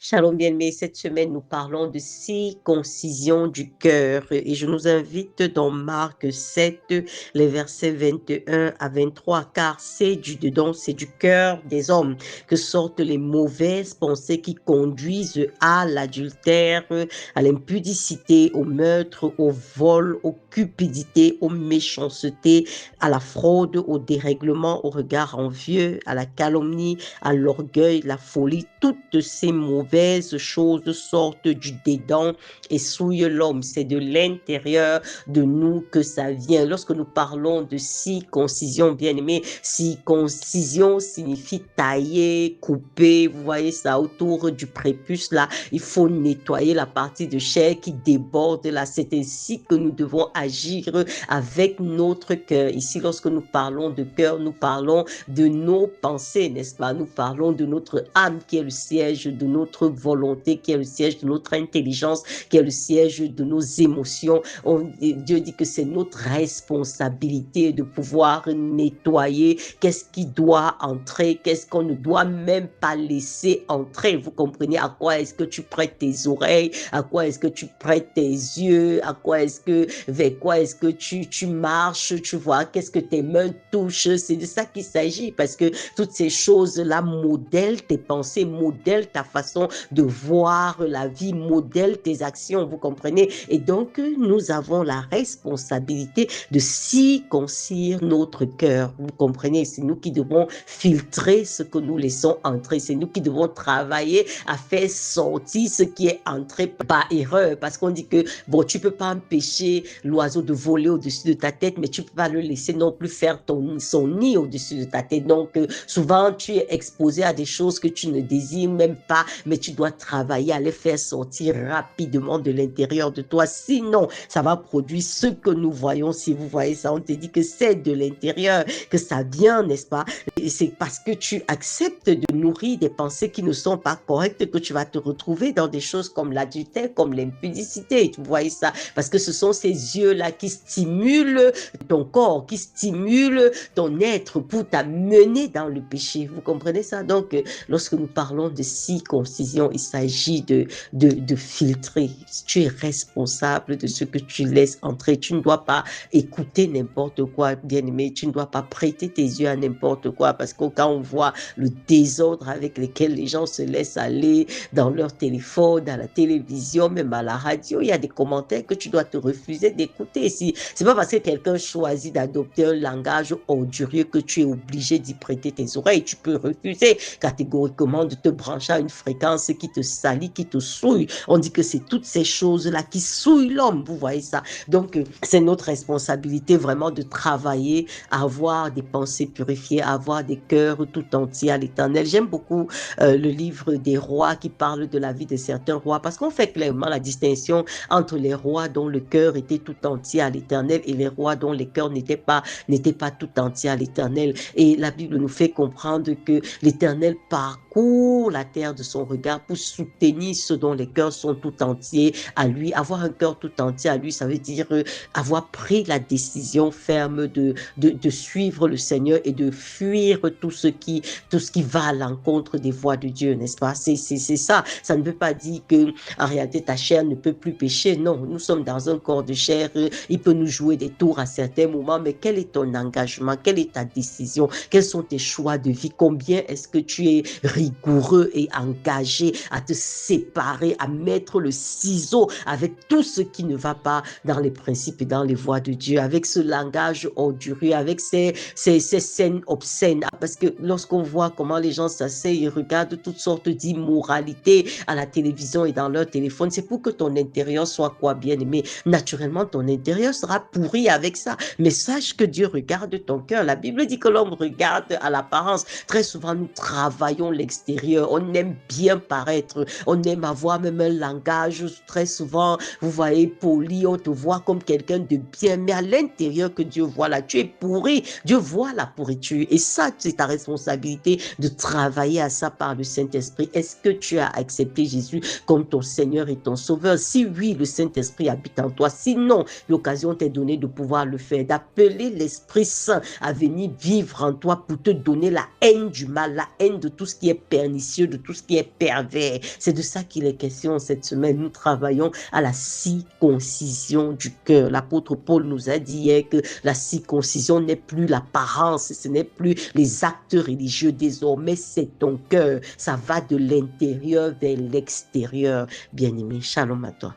Shalom bien-aimé, cette semaine nous parlons de circoncision du cœur et je nous invite dans Marc 7, les versets 21 à 23, car c'est du dedans, c'est du cœur des hommes que sortent les mauvaises pensées qui conduisent à l'adultère, à l'impudicité, au meurtre, au vol, aux cupidités, aux méchancetés, à la fraude, au dérèglement, au regard envieux, à la calomnie, à l'orgueil, la folie. Toutes ces mauvaises choses sortent du dedans et souillent l'homme. C'est de l'intérieur de nous que ça vient. Lorsque nous parlons de circoncision, bien aimé, circoncision signifie tailler, couper. Vous voyez ça autour du prépuce là. Il faut nettoyer la partie de chair qui déborde là. C'est ainsi que nous devons agir avec notre cœur. Ici, lorsque nous parlons de cœur, nous parlons de nos pensées, n'est-ce pas? Nous parlons de notre âme qui est le siège de notre volonté, qui est le siège de notre intelligence, qui est le siège de nos émotions. Dieu dit que c'est notre responsabilité de pouvoir nettoyer qu'est-ce qui doit entrer, qu'est-ce qu'on ne doit même pas laisser entrer. Vous comprenez à quoi est-ce que tu prêtes tes oreilles, à quoi est-ce que tu prêtes tes yeux, à quoi est-ce que, vers quoi est-ce que tu marches, tu vois, qu'est-ce que tes mains touchent. C'est de ça qu'il s'agit parce que toutes ces choses-là modèlent tes pensées, modèlent ta façon de voir la vie, modèlent tes actions, vous comprenez? Et donc, nous avons la responsabilité de circoncire notre cœur, vous comprenez? C'est nous qui devons filtrer ce que nous laissons entrer, c'est nous qui devons travailler à faire sortir ce qui est entré par erreur, parce qu'on dit que, bon, tu peux pas empêcher l'oiseau de voler au-dessus de ta tête, mais tu peux pas le laisser non plus faire son nid au-dessus de ta tête. Donc, souvent, tu es exposé à des choses que tu ne désires même pas, mais tu dois travailler à les faire sortir rapidement de l'intérieur de toi. Sinon, ça va produire ce que nous voyons. Si vous voyez ça, on te dit que c'est de l'intérieur que ça vient, n'est-ce pas? Et c'est parce que tu acceptes de nourrir des pensées qui ne sont pas correctes que tu vas te retrouver dans des choses comme l'adultère, comme l'impudicité. Tu vois ça? Parce que ce sont ces yeux-là qui stimulent ton corps, qui stimulent ton être pour t'amener dans le péché. Vous comprenez ça? Donc, lorsque nous parlons de circoncision, il s'agit de filtrer. Tu es responsable de ce que tu laisses entrer. Tu ne dois pas écouter n'importe quoi, bien-aimé. Tu ne dois pas prêter tes yeux à n'importe quoi parce que quand on voit le désordre avec lequel les gens se laissent aller dans leur téléphone, à la télévision, même à la radio, il y a des commentaires que tu dois te refuser d'écouter. Si, c'est pas parce que quelqu'un choisit d'adopter un langage ordurieux que tu es obligé d'y prêter tes oreilles. Tu peux refuser catégoriquement de te brancher à une fréquence qui te salit, qui te souille. On dit que c'est toutes ces choses-là qui souillent l'homme. Vous voyez ça? Donc, c'est notre responsabilité vraiment de travailler à avoir des pensées purifiées, à avoir des cœurs tout entiers à l'Éternel. J'aime beaucoup le livre des rois qui parle de la vie de certains rois parce qu'on fait clairement la distinction entre les rois dont le cœur était tout entier à l'Éternel et les rois dont le cœur n'était pas tout entier à l'Éternel. Et la Bible nous fait comprendre que l'Éternel parcourt la terre de son regard pour soutenir ceux dont les cœurs sont tout entiers à lui. Avoir un cœur tout entier à lui, ça veut dire avoir pris la décision ferme de suivre le Seigneur et de fuir tout ce qui va à l'encontre des voies de Dieu, n'est-ce pas? C'est ça. Ça ne veut pas dire que en réalité ta chair ne peut plus pécher. Non, nous sommes dans un corps de chair. Il peut nous jouer des tours à certains moments, mais quel est ton engagement? Quelle est ta décision? Quels sont tes choix de vie? Combien est-ce que tu es rigoureux et engagé à te séparer, à mettre le ciseau avec tout ce qui ne va pas dans les principes et dans les voies de Dieu, avec ce langage ordurieux, avec ces scènes obscènes? Parce que lorsqu'on voit comment les gens s'asseyent et regardent toutes sortes d'immoralités à la télévision et dans leur téléphone, c'est pour que ton intérieur soit quoi, bien aimé? Naturellement, ton intérieur sera pourri avec ça. Mais sache que Dieu regarde ton cœur. La Bible dit que l'homme regarde à l'apparence. Très souvent, nous travaillons l'extérieur. On aime bien paraître. On aime avoir même un langage très souvent, vous voyez, poli. On te voit comme quelqu'un de bien. Mais à l'intérieur que Dieu voit là, tu es pourri. Dieu voit la pourriture. Et ça, c'est ta responsabilité de travailler à ça par le Saint-Esprit. Est-ce que tu as accepté Jésus comme ton Seigneur et ton Sauveur? Si oui, le Saint-Esprit habite en toi. Sinon, l'occasion t'est donnée de pouvoir le faire, d'appeler l'Esprit Saint à venir vivre en toi pour te donner la haine du mal, la haine de tout ce qui est pernicieux, de tout ce qui est pervers. C'est de ça qu'il est question cette semaine. Nous travaillons à la circoncision du cœur. L'apôtre Paul nous a dit hier que la circoncision n'est plus l'apparence, ce n'est plus les actes religieux. Désormais, c'est ton cœur. Ça va de l'intérieur vers l'extérieur. Bien-aimé, shalom à toi.